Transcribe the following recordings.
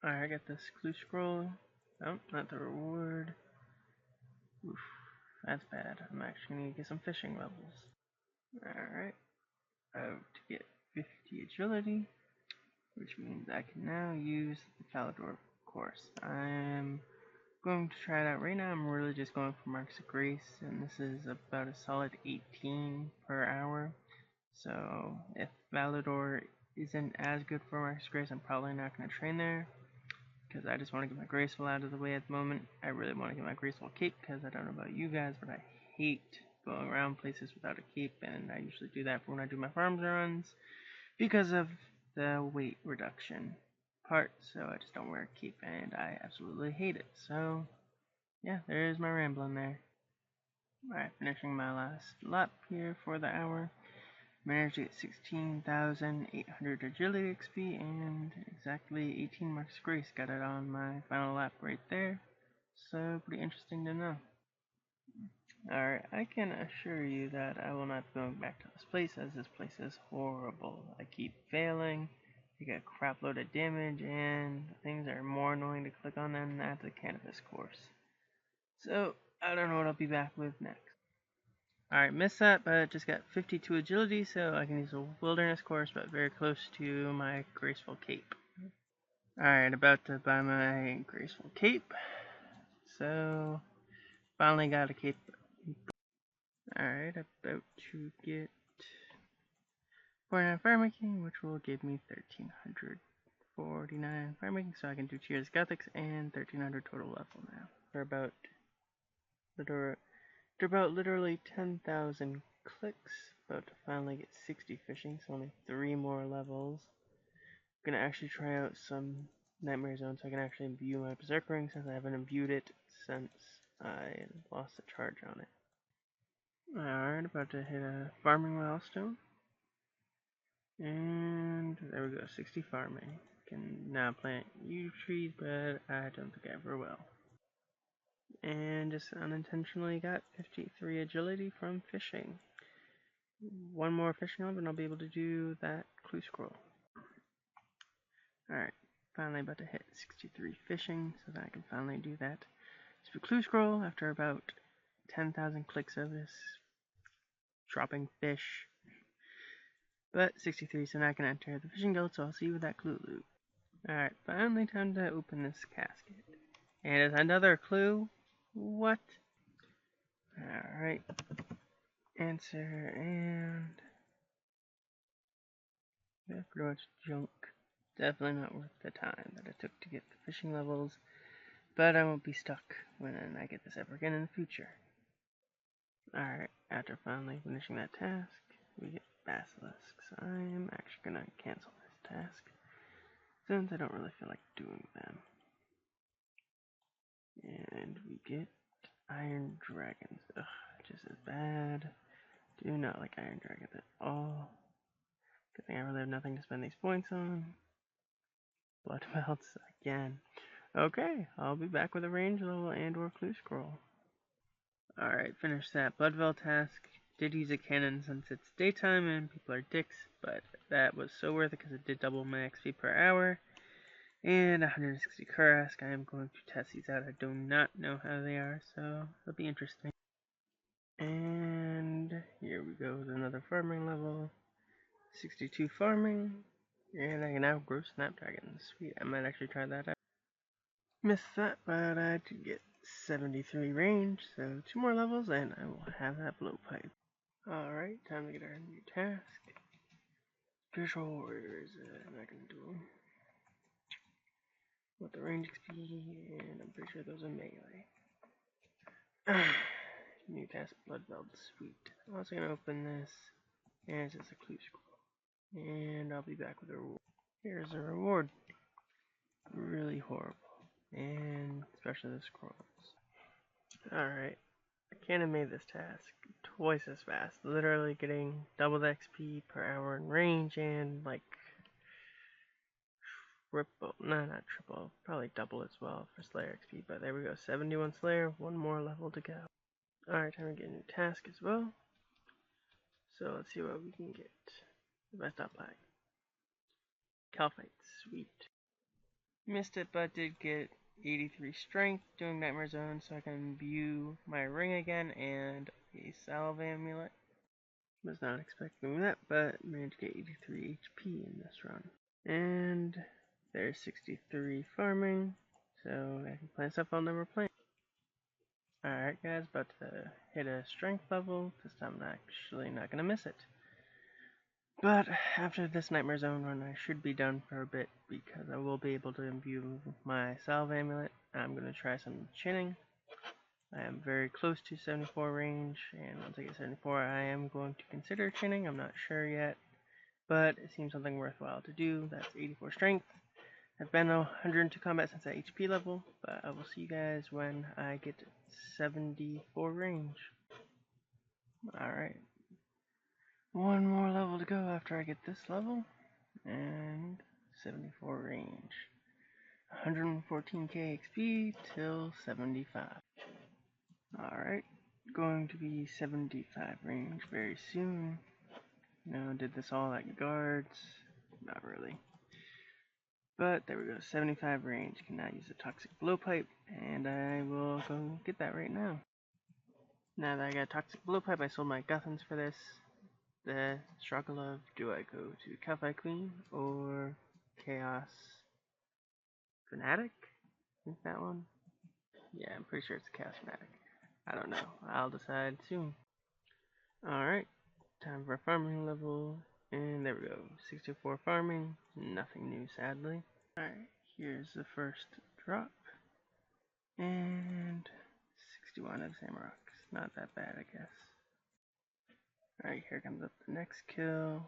Alright, I got this clue scroll. Oh, not the reward. Oof, that's bad. I'm actually gonna get some fishing levels. Alright, to get 50 agility, which means I can now use the Falador course. I'm going to try it out right now. I'm really just going for Marks of Grace, and this is about a solid 18 per hour. So if Valador isn't as good for Marks of Grace, I'm probably not going to train there, because I just want to get my Graceful out of the way at the moment. I really want to get my Graceful cape, because I don't know about you guys, but I hate going around places without a cape, and I usually do that for when I do my farms runs, because of the weight reduction part, so I just don't wear a cape, and I absolutely hate it. So yeah, there's my rambling there. Alright, finishing my last lap here for the hour. Managed to get 16,800 agility XP and exactly 18 marks of grace. Got it on my final lap right there. So pretty interesting to know. Alright, I can assure you that I will not be going back to this place, as this place is horrible. I keep failing, I get a crap load of damage, and things are more annoying to click on than at the cannabis course. So I don't know what I'll be back with next. Alright, missed that, but just got 52 agility, so I can use a wilderness course, but very close to my graceful cape. Alright, about to buy my graceful cape. So, finally got a cape. Alright, about to get 49 firemaking, which will give me 1349 firemaking, so I can do Cheers Gothics and 1300 total level now. For about literally 10,000 clicks. About to finally get 60 fishing, so only 3 more levels. I'm gonna actually try out some Nightmare Zone so I can actually imbue my Berserker Ring, since I haven't imbued it since I lost the charge on it. Alright, about to hit a farming milestone. And there we go, 60 farming. Can now plant yew trees, but I don't think I ever will. And just unintentionally got 53 agility from fishing. One more fishing level and I'll be able to do that clue scroll. Alright, finally about to hit 63 fishing, so that I can finally do that clue scroll after about 10,000 clicks of this dropping fish. But 63, so now I can enter the fishing guild, so I'll see you with that clue loot. Alright, finally time to open this casket. And it's another clue? What? Alright. Answer, and yeah, pretty much junk. Definitely not worth the time that it took to get the fishing levels, but I won't be stuck when I get this ever again in the future. Alright, after finally finishing that task, we get basilisks. I am actually gonna cancel this task, since I don't really feel like doing them. And we get iron dragons. Ugh, just as bad. Do not like iron dragons at all. Good thing I really have nothing to spend these points on. Blood melts again. Okay, I'll be back with a range level and or clue scroll. Alright, finished that Bloodveld task. Did use a cannon since it's daytime and people are dicks, but that was so worth it because it did double my XP per hour. And 160 Kurask. I am going to test these out. I do not know how they are, so it'll be interesting. And here we go with another farming level. 62 farming. And I can now grow snapdragons. Sweet, I might actually try that out. Missed that, but I did get 73 range, so 2 more levels and I will have that blowpipe. Alright, time to get our new task. Spiritual Warriors, I'm not gonna do them. With the range XP, and I'm pretty sure those are melee. New task, Bloodveld, sweet. I'm also gonna open this, and it's just a clue scroll. And I'll be back with a reward. Here's a reward. Really horrible. And especially the scrolls. Alright. I can't have made this task twice as fast. Literally getting double the XP per hour in range and like triple, no, not triple, probably double as well for Slayer XP. But there we go, 71 Slayer, 1 more level to go. Alright, time to get a new task as well. So let's see what we can get. The best up black. Calphite, sweet. Missed it, but did get 83 strength doing Nightmare Zone, so I can view my ring again and a salve amulet. Was not expecting that, but managed to get 83 HP in this run. And there's 63 farming, so I can plant stuff I'll never plant. Alright guys, about to hit a strength level. This time I'm actually not going to miss it. But after this Nightmare Zone run, I should be done for a bit because I will be able to imbue my salve amulet. I'm going to try some chinning. I am very close to 74 range, and once I get 74, I am going to consider chinning. I'm not sure yet, but it seems something worthwhile to do. That's 84 strength. I've been 102 combat since that HP level, but I will see you guys when I get 74 range. Alright. One more level to go after I get this level, and 74 range. 114k XP till 75. Alright, going to be 75 range very soon. Now, did this all at guards? Not really. But there we go, 75 range. Can now use a toxic blowpipe, and I will go get that right now. Now that I got toxic blowpipe, I sold my Guthans for this. The struggle of, do I go to Kalphite Queen or Chaos Fanatic? I think that one? Yeah, I'm pretty sure it's Chaos Fanatic. I don't know. I'll decide soon. Alright, time for a farming level. And there we go. 64 farming. Nothing new, sadly. Alright, here's the first drop. And 61 of Samuroks. Not that bad, I guess. Alright, here comes up the next kill.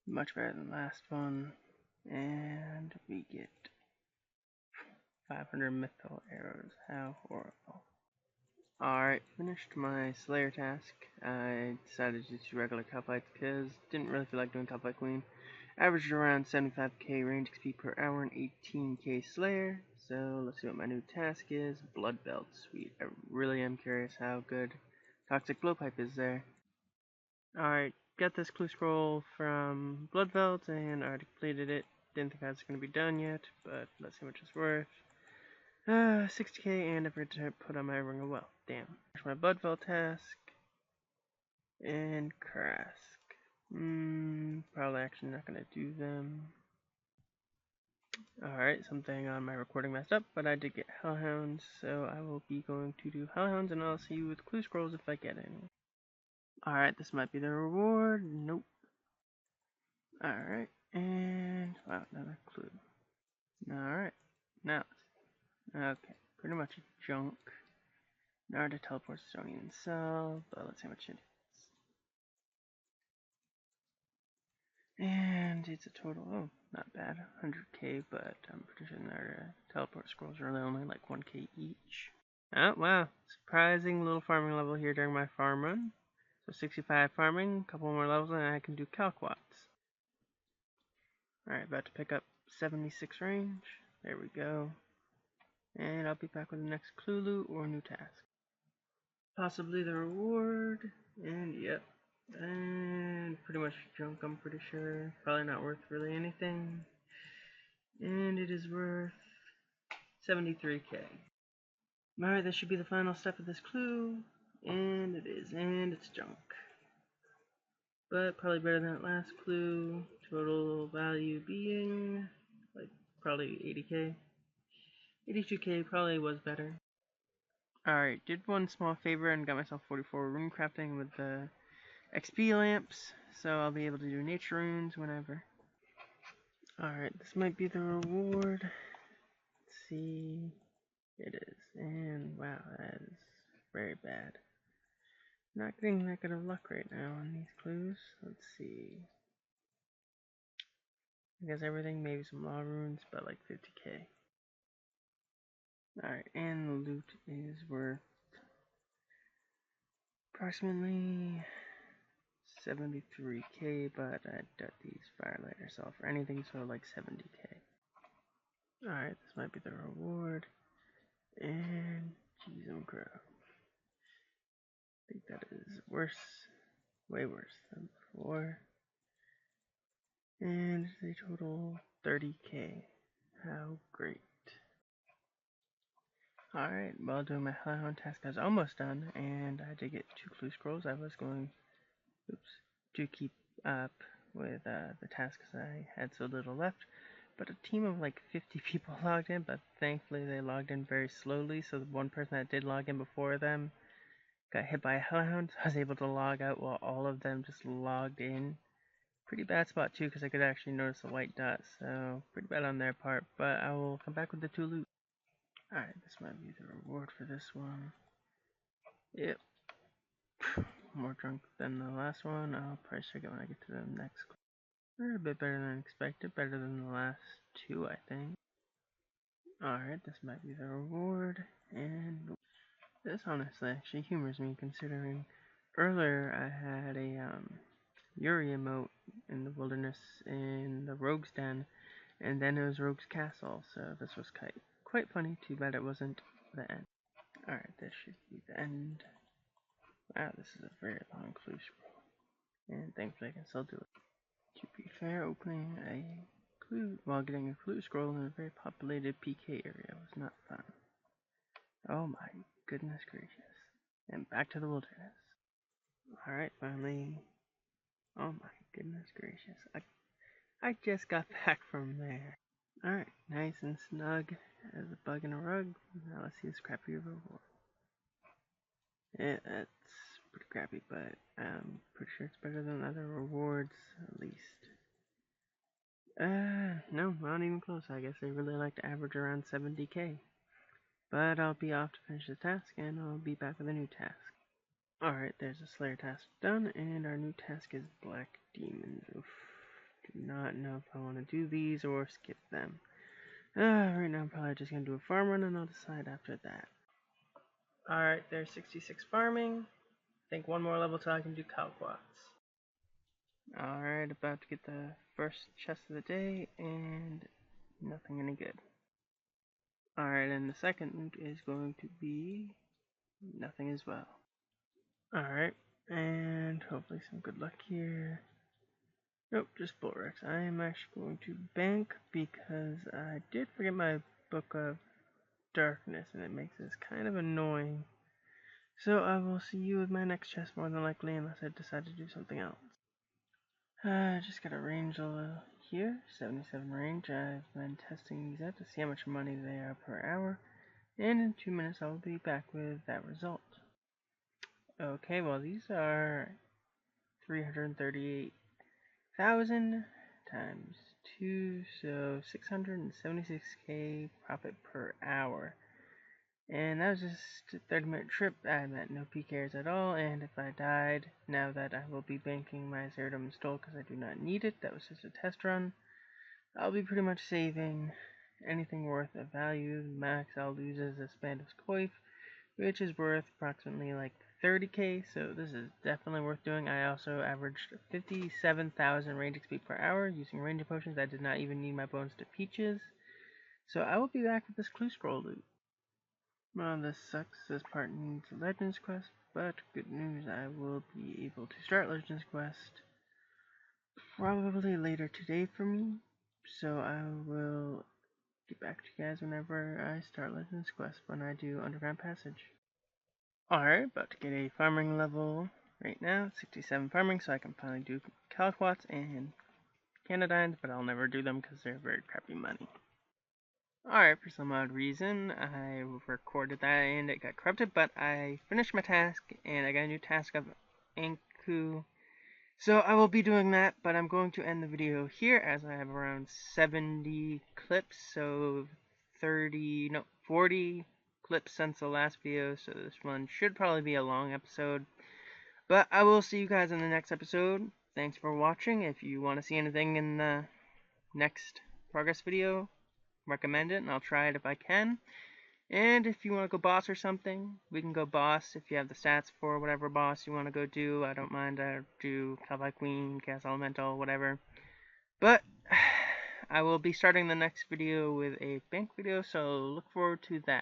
Much better than the last one. And we get 500 mythal arrows. How horrible. Alright, finished my Slayer task. I decided to do regular Kalphite because didn't really feel like doing Kalphite Queen. Averaged around 75k range XP per hour and 18k Slayer. So let's see what my new task is. Blood Belt, sweet. I really am curious how good Toxic Blowpipe is there. Alright, got this clue scroll from Blood Belt and I already completed it. Didn't think I was going to be done yet, but let's see how much it's worth. 60k, and I forgot to put on my Ring of Wealth. Damn. There's my Blood Belt task. And Krask. Probably actually not going to do them. Alright, something on my recording messed up, but I did get Hellhounds, so I will be going to do Hellhounds, and I'll see you with clue scrolls if I get any. Alright, this might be the reward. Nope. Alright, and wow, another clue. Alright, now, okay, pretty much junk. Narda teleports Stonian Cell, but let's see how much it is. And it's a total, oh, not bad, 100k, but I'm pretty sure Narda teleport scrolls are only like 1k each. Oh, wow, surprising little farming level here during my farm run. So 65 farming, a couple more levels, and I can do Calquats. Alright, about to pick up 76 range. There we go. And I'll be back with the next clue loot or new task. Possibly the reward. And yep. And pretty much junk, I'm pretty sure. Probably not worth really anything. And it is worth 73k. Alright, this should be the final step of this clue. And it is. And it's junk. But probably better than that last clue. Total value being like probably 80k. 82k probably was better. Alright, did one small favor and got myself 44 rune crafting with the XP lamps, so I'll be able to do nature runes whenever. Alright, this might be the reward. Let's see. It is. And wow, that is very bad. Not getting that good of luck right now on these clues. Let's see. I guess everything, maybe some law runes, but like 50k. Alright, and the loot is worth approximately 73k, but I doubt these firelighter sell for anything, so like 70k. Alright, this might be the reward. And Cheese Crow. I think that is worse, way worse than before. And it's a total 30k. How great. Alright, while doing my Hellhound task, I was almost done, and I did get 2 clue scrolls. I was going, to keep up with the tasks I had so little left. But a team of like 50 people logged in, but thankfully they logged in very slowly, so the one person that did log in before them got hit by a hellhound, so I was able to log out while all of them just logged in. Pretty bad spot too, because I could actually notice the white dot, so pretty bad on their part, but I will come back with the 2 loot. Alright, this might be the reward for this one. Yep. More drunk than the last one. I'll probably check it when I get to the next. They're a bit better than expected, better than the last 2, I think. Alright, this might be the reward, and this honestly actually humors me considering earlier I had a Yuri emote in the wilderness in the Rogue's Den, and then it was Rogue's Castle, so this was quite funny. Too bad it wasn't the end. Alright, this should be the end. Wow, this is a very long clue scroll, and thankfully I can still do it. To be fair, opening a clue while getting a clue scroll in a very populated PK area was not fun. Oh my goodness gracious. And back to the wilderness. Alright, finally. Oh my goodness gracious. I just got back from there. Alright, nice and snug as a bug in a rug. Now let's see this crappy reward. Yeah, that's pretty crappy, but I'm pretty sure it's better than other rewards, at least. No, not even close. I guess they really like to average around 70k. But I'll be off to finish the task, and I'll be back with a new task. Alright, there's a Slayer task done, and our new task is Black Demons. Oof. Do not know if I want to do these or skip them. Right now I'm probably just going to do a farm run, and I'll decide after that. Alright, there's 66 farming. I think one more level till I can do Calquats. Alright, about to get the first chest of the day, and nothing any good. Alright, and the second is going to be nothing as well. Alright, and hopefully some good luck here. Nope, just bull wrecks. I am actually going to bank because I did forget my Book of Darkness, and it makes this kind of annoying. So I will see you with my next chest more than likely, unless I decide to do something else. I just got a range level here, 77 range. I've been testing these out to see how much money they are per hour, and in 2 minutes I will be back with that result. Okay, well these are 338,000 times 2, so 676k profit per hour. And that was just a 30-minute trip. I met no PKers at all, and if I died, now that I will be banking my Zerdum Stole because I do not need it, that was just a test run, I'll be pretty much saving anything worth of value. The max I'll lose is a Spandus Coif, which is worth approximately like 30k, so this is definitely worth doing. I also averaged 57,000 range XP per hour using ranger potions. I did not even need my bones to peaches. So I will be back with this clue scroll loot. Well, this sucks. This part needs a Legends quest, but good news, I will be able to start Legends quest probably later today for me. So I will get back to you guys whenever I start Legends quest when I do Underground Passage. Alright, about to get a farming level right now, 67 farming, so I can finally do Calquats and Canadines, but I'll never do them because they're very crappy money. Alright, for some odd reason, I recorded that and it got corrupted, but I finished my task and I got a new task of Anku. So I will be doing that, but I'm going to end the video here as I have around 70 clips, so 40 clips since the last video, so this one should probably be a long episode. But I will see you guys in the next episode. Thanks for watching. If you want to see anything in the next progress video, recommend it and I'll try it if I can. And if you want to go boss or something, we can go boss if you have the stats for whatever boss you want to go do. I don't mind. I do Calvi Queen, Chaos Elemental, whatever. But I will be starting the next video with a bank video, so look forward to that.